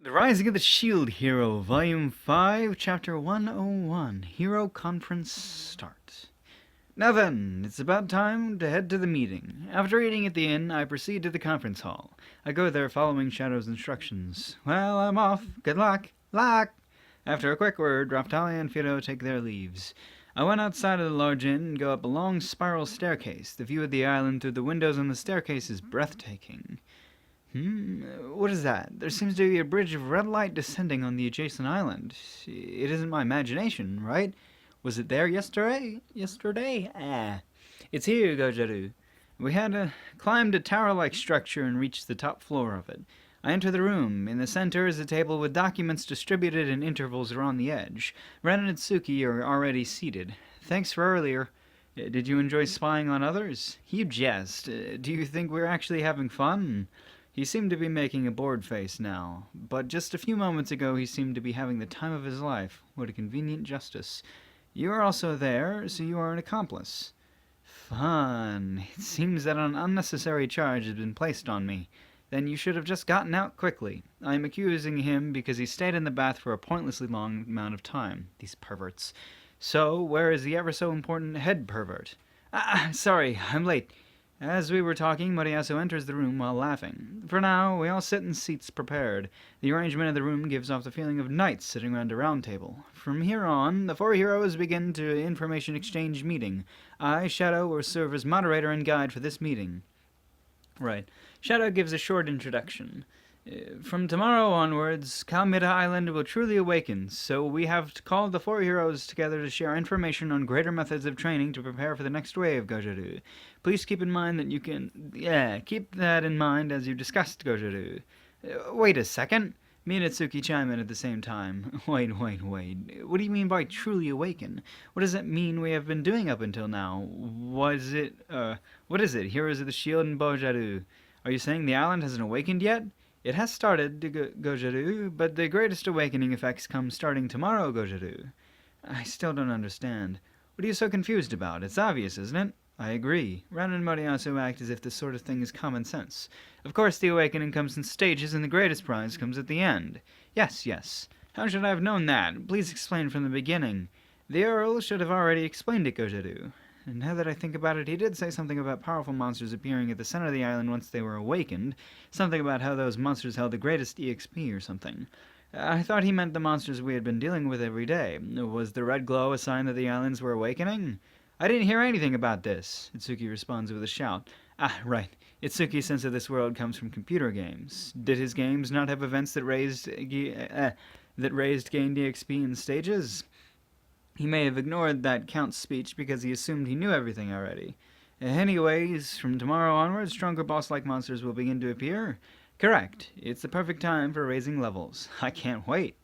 The Rising of the Shield Hero, Volume 5, Chapter 101, Hero Conference Start. Now then, it's about time to head to the meeting. After eating at the inn, I proceed to the conference hall. I go there following Shadow's instructions. Well, I'm off. Good luck. Luck! After a quick word, Raftalia and Fido take their leaves. I went outside of the large inn and go up a long spiral staircase. The view of the island through the windows on the staircase is breathtaking. What is that? There seems to be a bridge of red light descending on the adjacent island. It isn't my imagination, right? Was it there yesterday? It's here, Gojaru. We had climbed a tower-like structure and reached the top floor of it. I enter the room. In the center is a table with documents distributed in intervals around the edge. Ren and Tsuki are already seated. Thanks for earlier. Did you enjoy spying on others? You jest. Do you think we're actually having fun? He seemed to be making a bored face now, but just a few moments ago he seemed to be having the time of his life. What a convenient justice. You are also there, so you are an accomplice. Fun. It seems that an unnecessary charge has been placed on me. Then you should have just gotten out quickly. I am accusing him because he stayed in the bath for a pointlessly long amount of time. These perverts. So, where is the ever so important head pervert? Sorry, I'm late. As we were talking, Moriyasu enters the room while laughing. For now, we all sit in seats prepared. The arrangement of the room gives off the feeling of knights sitting around a round table. From here on, the four heroes begin to information exchange meeting. I, Shadow, will serve as moderator and guide for this meeting. Right. Shadow gives a short introduction. From tomorrow onwards, Kalmita Island will truly awaken, so we have called the four heroes together to share information on greater methods of training to prepare for the next wave, Gojaru. Please keep in mind that you can... keep that in mind as you discussed, Gojaru. Wait a second. Me and Itsuki chime in at the same time. Wait. What do you mean by truly awaken? What does that mean we have been doing up until now? What is it, Heroes of the Shield and Bojaru? Are you saying the island hasn't awakened yet? It has started, Gojaru, but the greatest awakening effects come starting tomorrow, Gojaru. I still don't understand. What are you so confused about? It's obvious, isn't it? I agree. Ren and Moriyasu act as if this sort of thing is common sense. Of course the awakening comes in stages and the greatest prize comes at the end. Yes. How should I have known that? Please explain from the beginning. The Earl should have already explained it, Gojaru. And now that I think about it, he did say something about powerful monsters appearing at the center of the island once they were awakened. Something about how those monsters held the greatest EXP or something. I thought he meant the monsters we had been dealing with every day. Was the red glow a sign that the islands were awakening? I didn't hear anything about this, Itsuki responds with a shout. Right. Itsuki's sense of this world comes from computer games. Did his games not have events that raised gained EXP in stages? He may have ignored that Count's speech because he assumed he knew everything already. Anyways, from tomorrow onwards, stronger boss-like monsters will begin to appear. Correct. It's the perfect time for raising levels. I can't wait.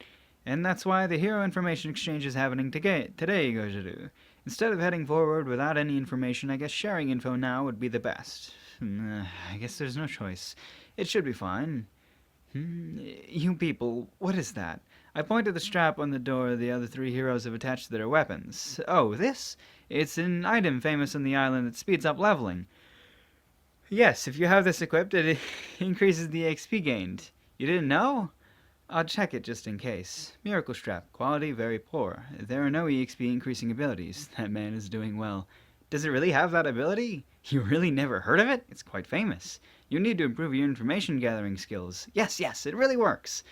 And that's why the Hero Information Exchange is happening today, Gojaru. Instead of heading forward without any information, I guess sharing info now would be the best. I guess there's no choice. It should be fine. You people, what is that? I point to the strap on the door the other three heroes have attached to their weapons. Oh, this? It's an item famous on the island that speeds up leveling. Yes, if you have this equipped, it increases the XP gained. You didn't know? I'll check it just in case. Miracle strap. Quality very poor. There are no EXP increasing abilities. That man is doing well. Does it really have that ability? You really never heard of it? It's quite famous. You need to improve your information gathering skills. Yes, it really works.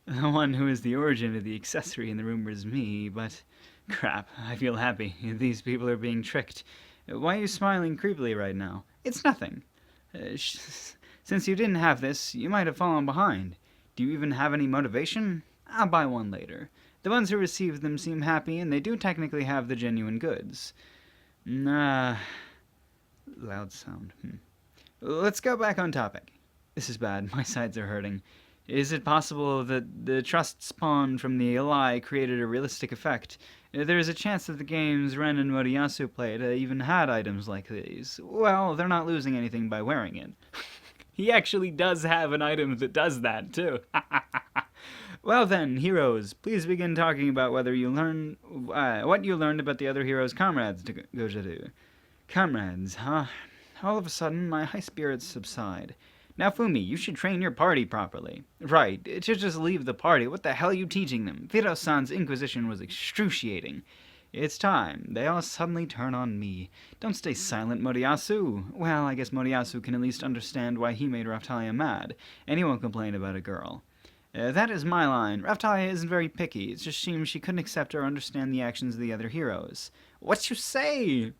The one who is the origin of the accessory in the room is me, but... Crap, I feel happy. These people are being tricked. Why are you smiling creepily right now? It's nothing. Since you didn't have this, you might have fallen behind. Do you even have any motivation? I'll buy one later. The ones who receive them seem happy, and they do technically have the genuine goods. Loud sound. Let's go back on topic. This is bad. My sides are hurting. Is it possible that the trust spawned from the Eli created a realistic effect? There is a chance that the games Ren and Moriyasu played even had items like these. Well, they're not losing anything by wearing it. He actually does have an item that does that, too. Well then, heroes, please begin talking about what you learned about the other heroes' comrades, Gojaru. Comrades, huh? All of a sudden, my high spirits subside. Now, Fumi, you should train your party properly. Right, to just leave the party. What the hell are you teaching them? Vito-san's inquisition was excruciating. It's time. They all suddenly turn on me. Don't stay silent, Moriyasu. Well, I guess Moriyasu can at least understand why he made Raftalia mad, and he won't complain about a girl. That is my line. Raftalia isn't very picky. It just seems she couldn't accept or understand the actions of the other heroes. What you say?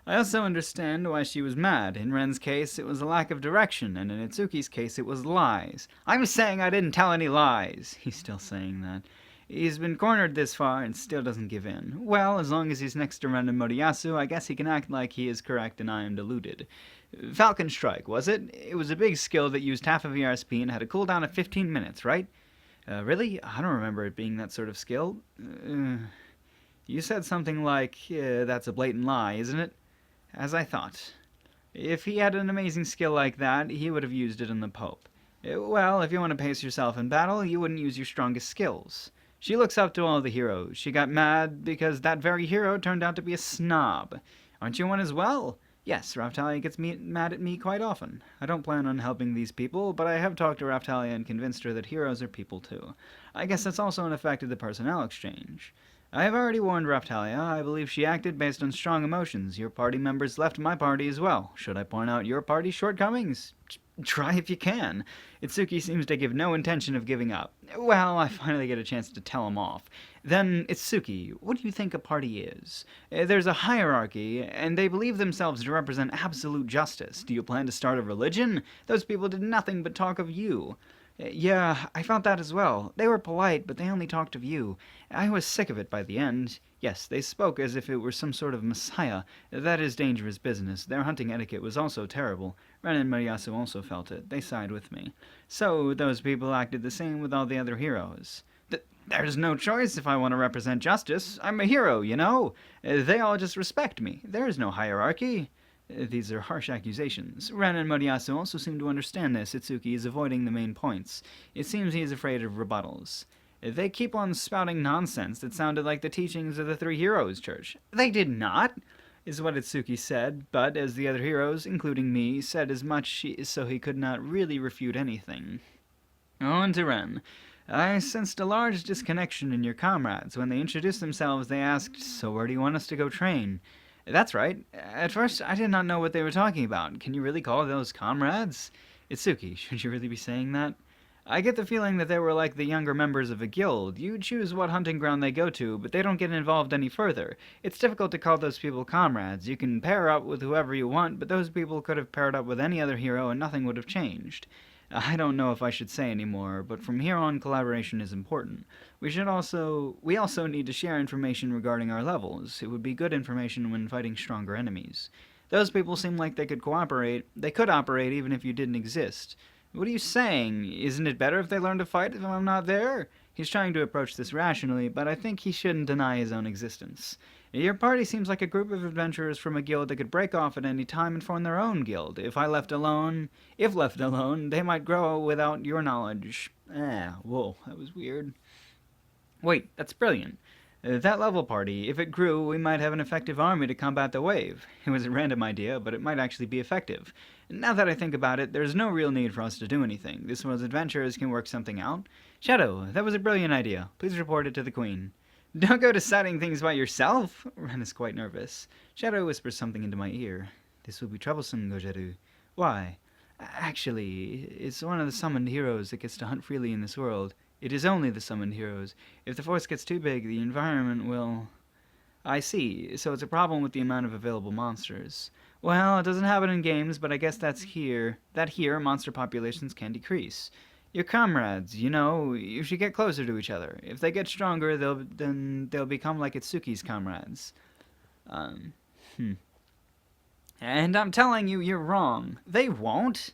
I also understand why she was mad. In Ren's case, it was a lack of direction, and in Itsuki's case, it was lies. I'm saying I didn't tell any lies. He's still saying that. He's been cornered this far and still doesn't give in. Well, as long as he's next to Ren and Moriyasu, I guess he can act like he is correct and I am deluded. Falcon Strike, was it? It was a big skill that used half of ERSP and had a cooldown of 15 minutes, right? Really? I don't remember it being that sort of skill. You said something like, that's a blatant lie, isn't it? As I thought. If he had an amazing skill like that, he would have used it on the Pope. Well, if you want to pace yourself in battle, you wouldn't use your strongest skills. She looks up to all the heroes. She got mad because that very hero turned out to be a snob. Aren't you one as well? Yes, Raftalia gets mad at me quite often. I don't plan on helping these people, but I have talked to Raftalia and convinced her that heroes are people too. I guess that's also an effect of the personnel exchange. I have already warned Raftalia. I believe she acted based on strong emotions. Your party members left my party as well. Should I point out your party's shortcomings? Try if you can. Itsuki seems to give no intention of giving up. Well, I finally get a chance to tell him off. Then, Itsuki, what do you think a party is? There's a hierarchy, and they believe themselves to represent absolute justice. Do you plan to start a religion? Those people did nothing but talk of you. Yeah, I felt that as well. They were polite, but they only talked of you. I was sick of it by the end. Yes, they spoke as if it were some sort of messiah. That is dangerous business. Their hunting etiquette was also terrible. Ren and Moriyasu also felt it. They sighed with me. So, those people acted the same with all the other heroes. There's no choice if I want to represent justice. I'm a hero, you know? They all just respect me. There is no hierarchy. These are harsh accusations. Ren and Moriyasu also seem to understand this. Itsuki is avoiding the main points. It seems he is afraid of rebuttals. They keep on spouting nonsense that sounded like the teachings of the Three Heroes Church. They did not, is what Itsuki said, but as the other heroes, including me, said as much so he could not really refute anything. On to Ren. I sensed a large disconnection in your comrades. When they introduced themselves, they asked, "So where do you want us to go train?" That's right. At first, I did not know what they were talking about. Can you really call those comrades? Itsuki, should you really be saying that? I get the feeling that they were like the younger members of a guild. You choose what hunting ground they go to, but they don't get involved any further. It's difficult to call those people comrades. You can pair up with whoever you want, but those people could have paired up with any other hero and nothing would have changed. I don't know if I should say any more, but from here on, collaboration is important. We also need to share information regarding our levels. It would be good information when fighting stronger enemies. Those people seem like they could cooperate. They could operate even if you didn't exist. What are you saying? Isn't it better if they learn to fight if I'm not there? He's trying to approach this rationally, but I think he shouldn't deny his own existence. Your party seems like a group of adventurers from a guild that could break off at any time and form their own guild. If left alone, they might grow without your knowledge. Whoa, that was weird. Wait, that's brilliant. That level party, if it grew, we might have an effective army to combat the wave. It was a random idea, but it might actually be effective. Now that I think about it, there's no real need for us to do anything. This world's adventurers can work something out. Shadow, that was a brilliant idea. Please report it to the Queen. Don't go deciding things by yourself. Ren is quite nervous. Shadow whispers something into my ear. This will be troublesome, Gojaru. Why? Actually, it's one of the summoned heroes that gets to hunt freely in this world. It is only the summoned heroes. If the force gets too big, the environment will... I see. So it's a problem with the amount of available monsters. Well, it doesn't happen in games, but I guess that's here. That here, monster populations can decrease. Your comrades, you should get closer to each other. If they get stronger, they'll become like Itsuki's comrades. And I'm telling you, you're wrong. They won't.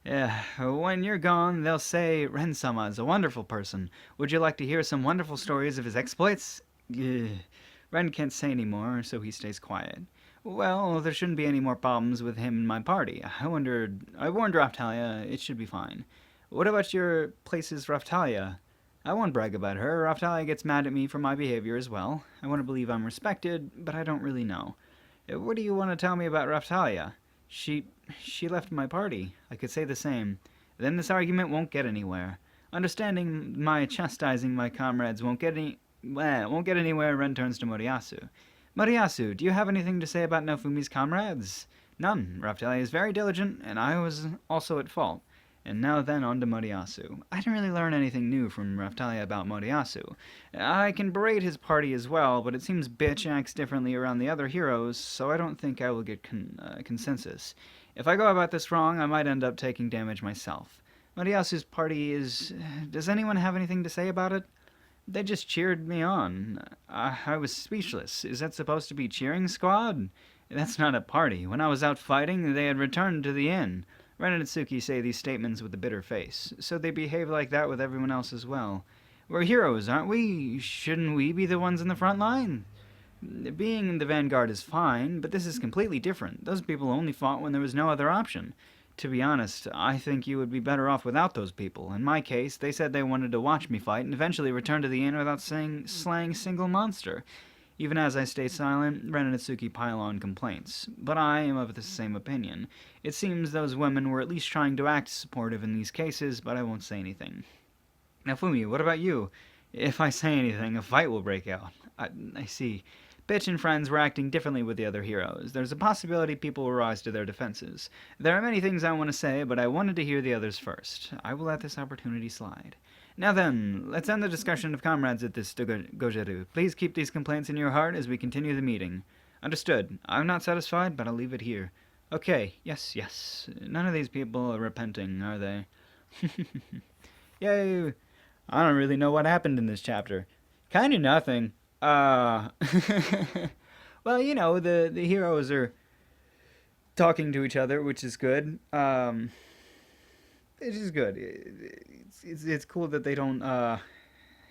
When you're gone, they'll say, Ren-sama is a wonderful person. Would you like to hear some wonderful stories of his exploits? Ren can't say any more, so he stays quiet. Well, there shouldn't be any more problems with him in my party. I warned Raftalia. It should be fine. What about your place's Raftalia? I won't brag about her. Raftalia gets mad at me for my behavior as well. I want to believe I'm respected, but I don't really know. What do you want to tell me about Raftalia? She she left my party. I could say the same. Then this argument won't get anywhere. Understanding my chastising my comrades won't get anywhere. Ren turns to Moriyasu. Moriyasu, do you have anything to say about Nofumi's comrades? None. Raftalia is very diligent, and I was also at fault. And now then on to Moriyasu. I didn't really learn anything new from Raftalia about Moriyasu. I can berate his party as well, but it seems Bitch acts differently around the other heroes, so I don't think I will get consensus. If I go about this wrong, I might end up taking damage myself. Moriasu's party is... Does anyone have anything to say about it? They just cheered me on. I was speechless. Is that supposed to be cheering squad? That's not a party. When I was out fighting, they had returned to the inn. Ren and Tsuki say these statements with a bitter face, so they behave like that with everyone else as well. We're heroes, aren't we? Shouldn't we be the ones in the front line? Being in the vanguard is fine, but this is completely different. Those people only fought when there was no other option. To be honest, I think you would be better off without those people. In my case, they said they wanted to watch me fight and eventually return to the inn without slaying a single monster. Even as I stay silent, Ren and Itsuki pile on complaints. But I am of the same opinion. It seems those women were at least trying to act supportive in these cases, but I won't say anything. Now, Fumi, what about you? If I say anything, a fight will break out. I see. Bitch and friends were acting differently with the other heroes. There's a possibility people will rise to their defenses. There are many things I want to say, but I wanted to hear the others first. I will let this opportunity slide. Now then, let's end the discussion of comrades at this Gojeru. Please keep these complaints in your heart as we continue the meeting. Understood. I'm not satisfied, but I'll leave it here. Okay, yes. None of these people are repenting, are they? Yay! I don't really know what happened in this chapter. Kinda nothing. Well, you know, the heroes are talking to each other, which is good. It is good. It's cool that they don't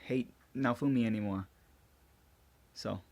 hate Naofumi anymore. So